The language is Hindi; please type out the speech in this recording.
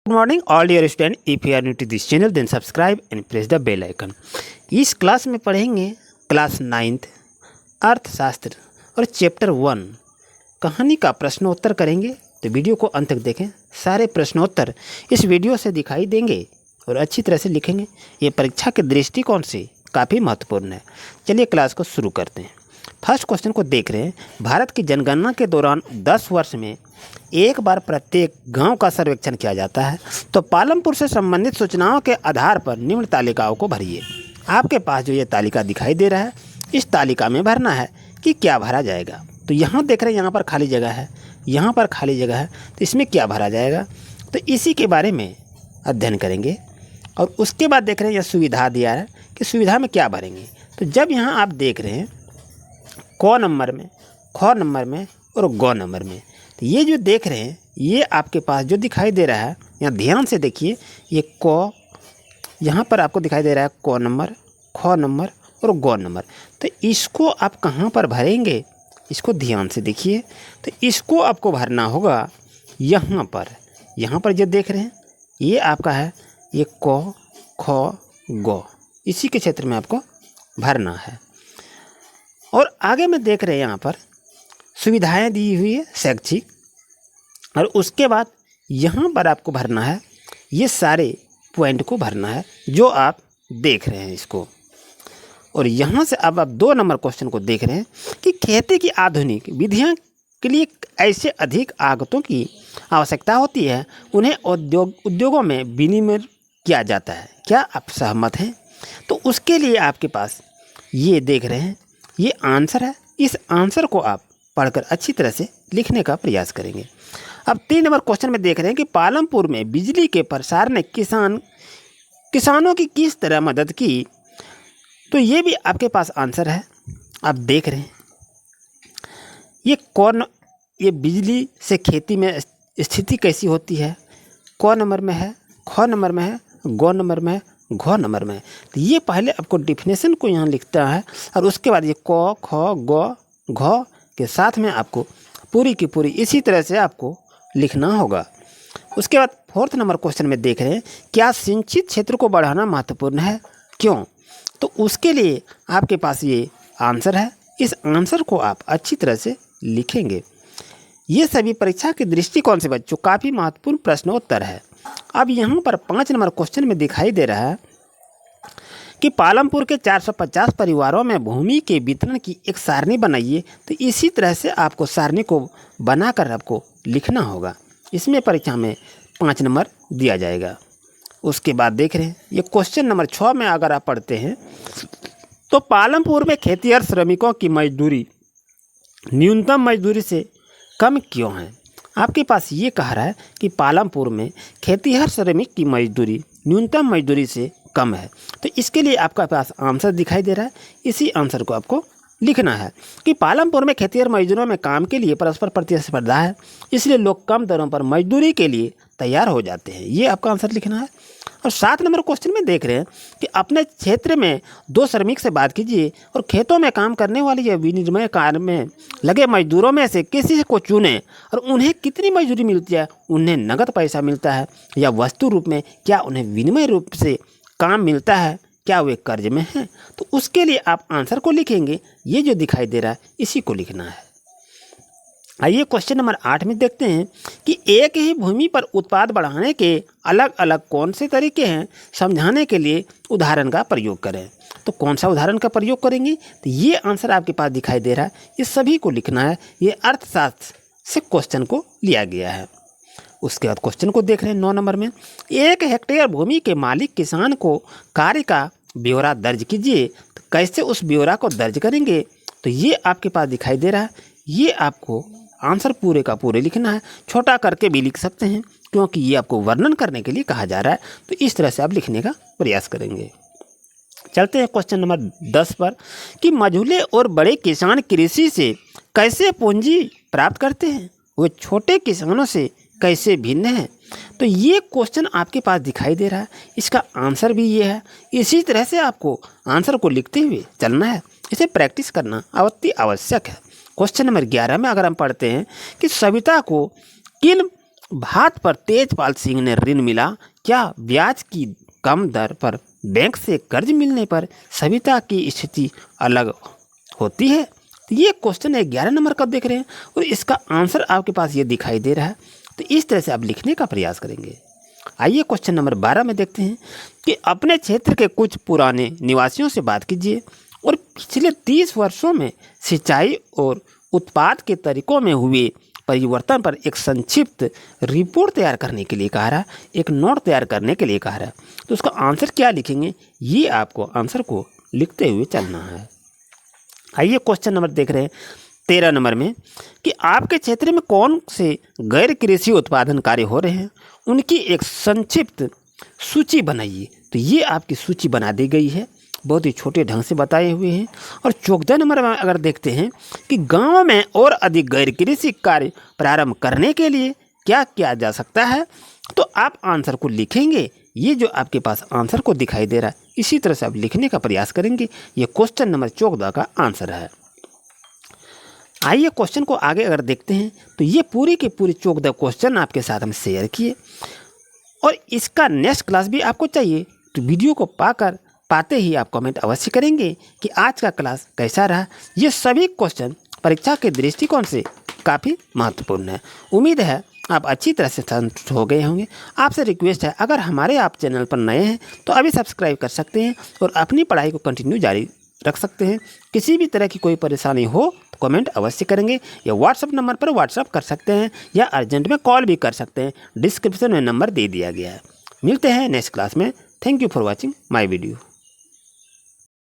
Good morning all dear students. If you are new to this channel then subscribe and press the bell icon. इस क्लास में पढ़ेंगे क्लास 9th अर्थशास्त्र और चैप्टर 1 कहानी का प्रश्नोत्तर करेंगे। तो वीडियो को अंत तक देखें। सारे प्रश्नोत्तर इस वीडियो से दिखाई देंगे और अच्छी तरह से लिखेंगे। ये परीक्षा के दृष्टिकोण से काफ़ी महत्वपूर्ण है। चलिए क्लास को शुरू करते हैं। फर्स्ट क्वेश्चन को देख रहे हैं। भारत की जनगणना के दौरान 10 वर्ष में एक बार प्रत्येक गांव का सर्वेक्षण किया जाता है। तो पालमपुर से संबंधित सूचनाओं के आधार पर निम्न तालिकाओं को भरिए। आपके पास जो ये तालिका दिखाई दे रहा है, इस तालिका में भरना है कि क्या भरा जाएगा। तो यहाँ देख रहे हैं, यहाँ पर खाली जगह है, यहाँ पर खाली जगह है, तो इसमें क्या भरा जाएगा, तो इसी के बारे में अध्ययन करेंगे। और उसके बाद देख रहे हैं यह सुविधा दिया है कि सुविधा में क्या भरेंगे। तो जब यहाँ आप देख रहे हैं क नंबर में, ख नंबर में और ग नंबर में, तो ये जो देख रहे हैं ये आपके पास जो दिखाई दे रहा है, यहाँ ध्यान से देखिए, ये क यहाँ पर आपको दिखाई दे रहा है क नंबर, ख नंबर और ग नंबर। तो इसको आप कहाँ पर भरेंगे, इसको ध्यान से देखिए। तो इसको आपको भरना होगा यहाँ पर। यहाँ पर जो देख रहे हैं ये आपका है, ये क ख ग, इसी के क्षेत्र में आपको भरना है। और आगे में देख रहे हैं यहाँ पर सुविधाएं दी हुई है शैक्षिक, और उसके बाद यहाँ पर आपको भरना है, ये सारे पॉइंट को भरना है जो आप देख रहे हैं इसको। और यहाँ से अब आप 2 नंबर क्वेश्चन को देख रहे हैं कि खेती की आधुनिक विधियाँ के लिए ऐसे अधिक आगतों की आवश्यकता होती है, उन्हें उद्योगों में विनिर्मित किया जाता है। क्या आप सहमत हैं? तो उसके लिए आपके पास ये देख रहे हैं, ये आंसर है। इस आंसर को आप पढ़कर अच्छी तरह से लिखने का प्रयास करेंगे। अब 3 नंबर क्वेश्चन में देख रहे हैं कि पालमपुर में बिजली के प्रसार ने किसानों की किस तरह मदद की। तो ये भी आपके पास आंसर है। आप देख रहे हैं ये बिजली से खेती में स्थिति कैसी होती है। क नंबर में है, ख नंबर में है, ग नंबर में है, घ नंबर में। तो ये पहले आपको डिफिनेशन को यहाँ लिखता है, और उसके बाद ये क ख ग घ के साथ में आपको पूरी की पूरी इसी तरह से आपको लिखना होगा। उसके बाद 4th नंबर क्वेश्चन में देख रहे हैं, क्या सिंचित क्षेत्र को बढ़ाना महत्वपूर्ण है, क्यों। तो उसके लिए आपके पास ये आंसर है। इस आंसर को आप अच्छी तरह से लिखेंगे। ये सभी परीक्षा के दृष्टिकोण से बच्चों काफ़ी महत्वपूर्ण प्रश्नोत्तर है। अब यहाँ पर 5 नंबर क्वेश्चन में दिखाई दे रहा है कि पालमपुर के 450 परिवारों में भूमि के वितरण की एक सारणी बनाइए। तो इसी तरह से आपको सारणी को बनाकर आपको लिखना होगा। इसमें परीक्षा में 5 नंबर दिया जाएगा। उसके बाद देख रहे हैं ये क्वेश्चन नंबर 6 में अगर आप पढ़ते हैं तो पालमपुर में खेतिहर श्रमिकों की मजदूरी न्यूनतम मजदूरी से कम क्यों है। आपके पास ये कह रहा है कि पालमपुर में खेतिहर श्रमिक की मजदूरी न्यूनतम मजदूरी से कम है। तो इसके लिए आपका पास आंसर दिखाई दे रहा है। इसी आंसर को आपको लिखना है कि पालमपुर में खेतिहर मजदूरों में काम के लिए परस्पर प्रतिस्पर्धा है, इसलिए लोग कम दरों पर मजदूरी के लिए तैयार हो जाते हैं। ये आपका आंसर लिखना है। और 7 नंबर क्वेश्चन में देख रहे हैं कि अपने क्षेत्र में 2 श्रमिक से बात कीजिए और खेतों में काम करने वाले या विनिर्माण कार्य में लगे मजदूरों में से किसी को चुनें और उन्हें कितनी मजदूरी मिलती है, उन्हें नगद पैसा मिलता है या वस्तु रूप में, क्या उन्हें विनिमय रूप से काम मिलता है, क्या वे कर्ज में हैं। तो उसके लिए आप आंसर को लिखेंगे। ये जो दिखाई दे रहा है इसी को लिखना है। आइए क्वेश्चन नंबर 8 में देखते हैं कि एक ही भूमि पर उत्पाद बढ़ाने के अलग अलग कौन से तरीके हैं, समझाने के लिए उदाहरण का प्रयोग करें। तो कौन सा उदाहरण का प्रयोग करेंगे, तो ये आंसर आपके पास दिखाई दे रहा है। इस सभी को लिखना है। ये अर्थशास्त्र से क्वेश्चन को लिया गया है। उसके बाद क्वेश्चन को देख रहे हैं 9 नंबर में, 1 हेक्टेयर भूमि के मालिक किसान को कार्य का ब्यौरा दर्ज कीजिए। तो कैसे उस ब्यौरा को दर्ज करेंगे, तो ये आपके पास दिखाई दे रहा है। ये आपको आंसर पूरे का पूरे लिखना है। छोटा करके भी लिख सकते हैं क्योंकि ये आपको वर्णन करने के लिए कहा जा रहा है। तो इस तरह से आप लिखने का प्रयास करेंगे। चलते हैं क्वेश्चन नंबर 10 पर कि मझोले और बड़े किसान कृषि से कैसे पूंजी प्राप्त करते हैं, वे छोटे किसानों से कैसे भिन्न है। तो ये क्वेश्चन आपके पास दिखाई दे रहा है। इसका आंसर भी ये है। इसी तरह से आपको आंसर को लिखते हुए चलना है। इसे प्रैक्टिस करना अति आवश्यक है। क्वेश्चन नंबर 11 में अगर हम पढ़ते हैं कि सविता को किन भात पर तेजपाल सिंह ने ऋण मिला, क्या ब्याज की कम दर पर बैंक से कर्ज मिलने पर सविता की स्थिति अलग होती है? तो ये क्वेश्चन 11 नंबर का देख रहे हैं और इसका आंसर आपके पास ये दिखाई दे रहा है। तो इस तरह से आप लिखने का प्रयास करेंगे। आइए क्वेश्चन नंबर 12 में देखते हैं कि अपने क्षेत्र के कुछ पुराने निवासियों से बात कीजिए और पिछले 30 वर्षों में सिंचाई और उत्पाद के तरीकों में हुए परिवर्तन पर एक संक्षिप्त रिपोर्ट तैयार करने के लिए कहा रहा है, एक नोट तैयार करने के लिए कहा रहा है। तो उसका आंसर क्या लिखेंगे, ये आपको आंसर को लिखते हुए चलना है। आइए क्वेश्चन नंबर देख रहे हैं 13 नंबर में कि आपके क्षेत्र में कौन से गैर कृषि उत्पादन कार्य हो रहे हैं, उनकी एक संक्षिप्त सूची बनाइए। तो ये आपकी सूची बना दी गई है, बहुत ही छोटे ढंग से बताए हुए हैं। और 14 नंबर में अगर देखते हैं कि गांव में और अधिक गैर कृषि कार्य प्रारंभ करने के लिए क्या किया जा सकता है, तो आप आंसर को लिखेंगे। ये जो आपके पास आंसर को दिखाई दे रहा है, इसी तरह से आप लिखने का प्रयास करेंगे। ये क्वेश्चन नंबर 14 का आंसर है। आइए क्वेश्चन को आगे अगर देखते हैं तो ये पूरी के पूरी 14 क्वेश्चन आपके साथ हम शेयर किए और इसका नेक्स्ट क्लास भी आपको चाहिए। तो वीडियो को पाते ही आप कमेंट अवश्य करेंगे कि आज का क्लास कैसा रहा। ये सभी क्वेश्चन परीक्षा के दृष्टिकोण से काफ़ी महत्वपूर्ण है। उम्मीद है आप अच्छी तरह से संतुष्ट हो गए होंगे। आपसे रिक्वेस्ट है, अगर हमारे आप चैनल पर नए हैं तो अभी सब्सक्राइब कर सकते हैं और अपनी पढ़ाई को कंटिन्यू जारी रख सकते हैं। किसी भी तरह की कोई परेशानी हो तो कमेंट अवश्य करेंगे या व्हाट्सएप नंबर पर व्हाट्सएप कर सकते हैं या अर्जेंट में कॉल भी कर सकते हैं। डिस्क्रिप्शन में नंबर दे दिया गया है। मिलते हैं नेक्स्ट क्लास में। Thank you for watching my video.